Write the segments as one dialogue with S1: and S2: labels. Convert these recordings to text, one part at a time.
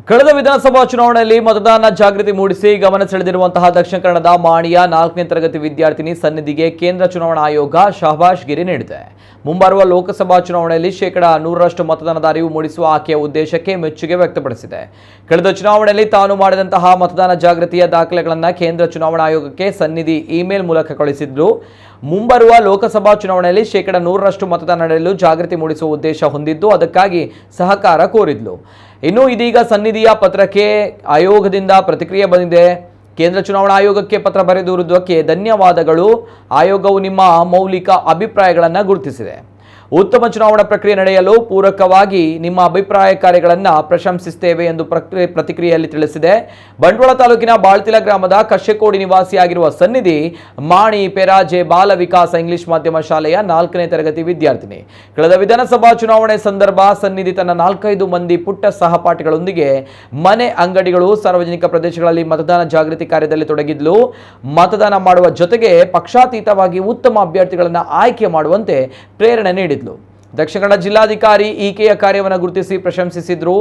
S1: ಕಳೆದ ವಿಧಾನಸಭಾ ಚುನಾವಣೆಯಲ್ಲಿ ಮತದಾನ ಜಾಗೃತಿ ಮೂಡಿಸಿ ಗಮನ ಸೆಳೆದಿರುವಂತಹ ದಕ್ಷಿಣ ಕನ್ನಡದ ಮಾಣಿಯ 4ನೇ ತರಗತಿ ವಿದ್ಯಾರ್ಥಿನಿ ಸನ್ನಿಧಿಗೆ ಕೇಂದ್ರ ಚುನಾವಣಾ ಆಯೋಗ ಶಹಬಾಷ್ಗಿರಿ ನೀಡಿದೆ. ಮುಂಬರುವ ಲೋಕಸಭಾ ಚುನಾವಣೆಯಲ್ಲಿ 100% ಮತದಾನದ ಅರಿವು ಮೂಡಿಸುವ ಆಕೆಯ ಉದ್ದೇಶಕ್ಕೆ ಮೆಚ್ಚುಗೆ ವ್ಯಕ್ತಪಡಿಸಿದೆ. ಕಳೆದ ಚುನಾವಣೆಯಲ್ಲಿ ತಾನು ಮಾಡಿದಂತಹ ಮತದಾನ ಜಾಗೃತಿಯ ದಾಖಲೆಗಳನ್ನು ಕೇಂದ್ರ ಚುನಾವಣಾ ಆಯೋಗಕ್ಕೆ ಸನ್ನಿಧಿ ಇಮೇಲ್ ಮೂಲಕ ಕಳುಹಿಸಿದ್ರು. ಮುಂಬರುವ ಲೋಕಸಭಾ ಚುನಾವಣೆಯಲ್ಲಿ 100% ಮತದಾನ ನಡೆಯಲು ಜಾಗೃತಿ ಮೂಡಿಸುವ ಉದ್ದೇಶ ಹೊಂದಿದ್ದು, ಅದಕ್ಕಾಗಿ ಸಹಕಾರ ಕೋರಿದ್ಲು. ಇನ್ನು ಇದೀಗ ಸನ್ನಿಧಿಯ ಪತ್ರಕ್ಕೆ ಆಯೋಗದಿಂದ ಪ್ರತಿಕ್ರಿಯೆ ಬಂದಿದೆ. ಕೇಂದ್ರ ಚುನಾವಣಾ ಆಯೋಗಕ್ಕೆ ಪತ್ರ ಬರೆದಿರುವುದಕ್ಕೆ ಧನ್ಯವಾದಗಳು. ಆಯೋಗವು ನಿಮ್ಮ ಮೌಲಿಕ ಅಭಿಪ್ರಾಯಗಳನ್ನು ಗುರುತಿಸಿದೆ. ಉತ್ತಮ ಚುನಾವಣಾ ಪ್ರಕ್ರಿಯೆ ನಡೆಯಲು ಪೂರಕವಾಗಿ ನಿಮ್ಮ ಅಭಿಪ್ರಾಯ ಕಾರ್ಯಗಳನ್ನು ಪ್ರಶಂಸಿಸುತ್ತೇವೆ ಎಂದು ಪ್ರತಿಕ್ರಿಯೆಯಲ್ಲಿ ತಿಳಿಸಿದೆ. ಬಂಟ್ವಾಳ ತಾಲೂಕಿನ ಬಾಳ್ತಿಲ ಗ್ರಾಮದ ಕಶ್ಯಕೋಡಿ ನಿವಾಸಿಯಾಗಿರುವ ಸನ್ನಿಧಿ ಮಾಣಿ ಪೆರಾಜೆ ಬಾಲ ವಿಕಾಸ ಇಂಗ್ಲಿಷ್ ಮಾಧ್ಯಮ ಶಾಲೆಯ 4ನೇ ತರಗತಿ ವಿದ್ಯಾರ್ಥಿನಿ. ಕಳೆದ ವಿಧಾನಸಭಾ ಚುನಾವಣೆ ಸಂದರ್ಭ ಸನ್ನಿಧಿ ತನ್ನ 4-5 ಮಂದಿ ಪುಟ್ಟ ಸಹಪಾಠಿಗಳೊಂದಿಗೆ ಮನೆ, ಅಂಗಡಿಗಳು, ಸಾರ್ವಜನಿಕ ಪ್ರದೇಶಗಳಲ್ಲಿ ಮತದಾನ ಜಾಗೃತಿ ಕಾರ್ಯದಲ್ಲಿ ತೊಡಗಿದ್ಲು. ಮತದಾನ ಮಾಡುವ ಜೊತೆಗೆ ಪಕ್ಷಾತೀತವಾಗಿ ಉತ್ತಮ ಅಭ್ಯರ್ಥಿಗಳನ್ನು ಆಯ್ಕೆ ಮಾಡುವಂತೆ ಪ್ರೇರಣೆ ನೀಡಿದ್ಲು. ದಕ್ಷಿಣ ಕನ್ನಡ ಜಿಲ್ಲಾಧಿಕಾರಿ ಈಕೆಯ ಕಾರ್ಯವನ್ನು ಗುರುತಿಸಿ ಪ್ರಶಂಸಿಸಿದ್ರು.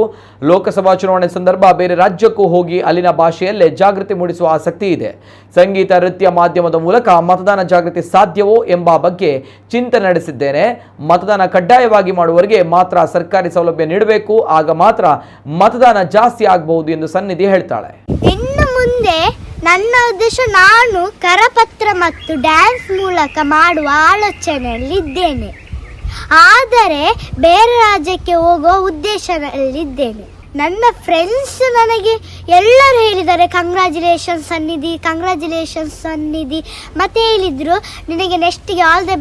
S1: ಲೋಕಸಭಾ ಚುನಾವಣೆ ಸಂದರ್ಭ ಬೇರೆ ರಾಜ್ಯಕ್ಕೂ ಹೋಗಿ ಅಲ್ಲಿನ ಭಾಷೆಯಲ್ಲೇ ಜಾಗೃತಿ ಮೂಡಿಸುವ ಆಸಕ್ತಿ ಇದೆ. ಸಂಗೀತ, ನೃತ್ಯ ಮಾಧ್ಯಮದ ಮೂಲಕ ಮತದಾನ ಜಾಗೃತಿ ಸಾಧ್ಯವೋ ಎಂಬ ಬಗ್ಗೆ ಚಿಂತನೆ ನಡೆಸಿದ್ದೇನೆ. ಮತದಾನ ಕಡ್ಡಾಯವಾಗಿ ಮಾಡುವವರಿಗೆ ಮಾತ್ರ ಸರ್ಕಾರಿ ಸೌಲಭ್ಯ ನೀಡಬೇಕು, ಆಗ ಮಾತ್ರ ಮತದಾನ ಜಾಸ್ತಿ ಆಗಬಹುದು ಎಂದು ಸನ್ನಿಧಿ ಹೇಳ್ತಾಳೆ.
S2: ಇನ್ನು ಮುಂದೆ ನನ್ನ ಉದ್ದೇಶ ನಾನು ಕರಪತ್ರ ಮತ್ತು ಡ್ಯಾನ್ಸ್ ಮೂಲಕ ಮಾಡುವ ಆಲೋಚನೆಯಲ್ಲಿದ್ದೇನೆ. ಆದರೆ ಬೇರೆ ರಾಜ್ಯಕ್ಕೆ ಹೋಗುವ ಉದ್ದೇಶದಲ್ಲಿದ್ದೇನೆ. ನನ್ನ ಫ್ರೆಂಡ್ಸ್ ನನಗೆ ಎಲ್ಲರೂ ಹೇಳಿದ್ದಾರೆ ಕಂಗ್ರ್ಯಾಚುಲೇಷನ್ಸ್ ಸನ್ನಿಧಿ ಮತ್ತೆ ಹೇಳಿದರು ನಿನಗೆ ನೆಕ್ಸ್ಟಿಗೆ ಆಲ್ ದ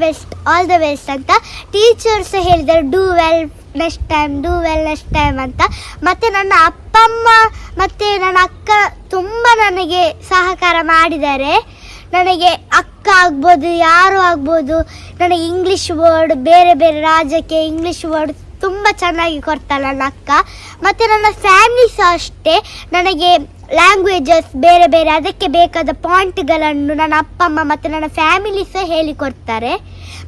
S2: ಬೆಸ್ಟ್ ಅಂತ. ಟೀಚರ್ಸ್ ಹೇಳಿದ್ದಾರೆ ಡೂ ವೆಲ್ ನೆಕ್ಸ್ಟ್ ಟೈಮ್ ಅಂತ. ಮತ್ತು ನನ್ನ ಅಪ್ಪ ಅಮ್ಮ ಮತ್ತು ನನ್ನ ಅಕ್ಕ ತುಂಬ ನನಗೆ ಸಹಕಾರ ಮಾಡಿದ್ದಾರೆ. ನನಗೆ ಅಕ್ಕ ಆಗ್ಬೋದು, ಯಾರು ಆಗ್ಬೋದು, ನನಗೆ ಇಂಗ್ಲೀಷ್ ವರ್ಡ್ ಬೇರೆ ರಾಜ್ಯಕ್ಕೆ ಇಂಗ್ಲೀಷ್ ವರ್ಡ್ ತುಂಬ ಚೆನ್ನಾಗಿ ಕೊಡ್ತಾಳೆ ನನ್ನ ಅಕ್ಕ. ಮತ್ತು ನನ್ನ ಫ್ಯಾಮಿಲಿ ಸಹ ಅಷ್ಟೇ ನನಗೆ ಲ್ಯಾಂಗ್ವೇಜಸ್ ಬೇರೆ ಅದಕ್ಕೆ ಬೇಕಾದ ಪಾಯಿಂಟ್ಗಳನ್ನು ನನ್ನ ಅಪ್ಪ ಅಮ್ಮ ಮತ್ತು ನನ್ನ ಫ್ಯಾಮಿಲಿ ಸಹ ಹೇಳಿಕೊಡ್ತಾರೆ.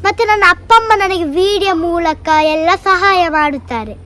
S2: ಮತ್ತು ನನ್ನ ಅಪ್ಪ ಅಮ್ಮ ನನಗೆ ವಿಡಿಯೋ ಮೂಲಕ ಎಲ್ಲ ಸಹಾಯ ಮಾಡುತ್ತಾರೆ.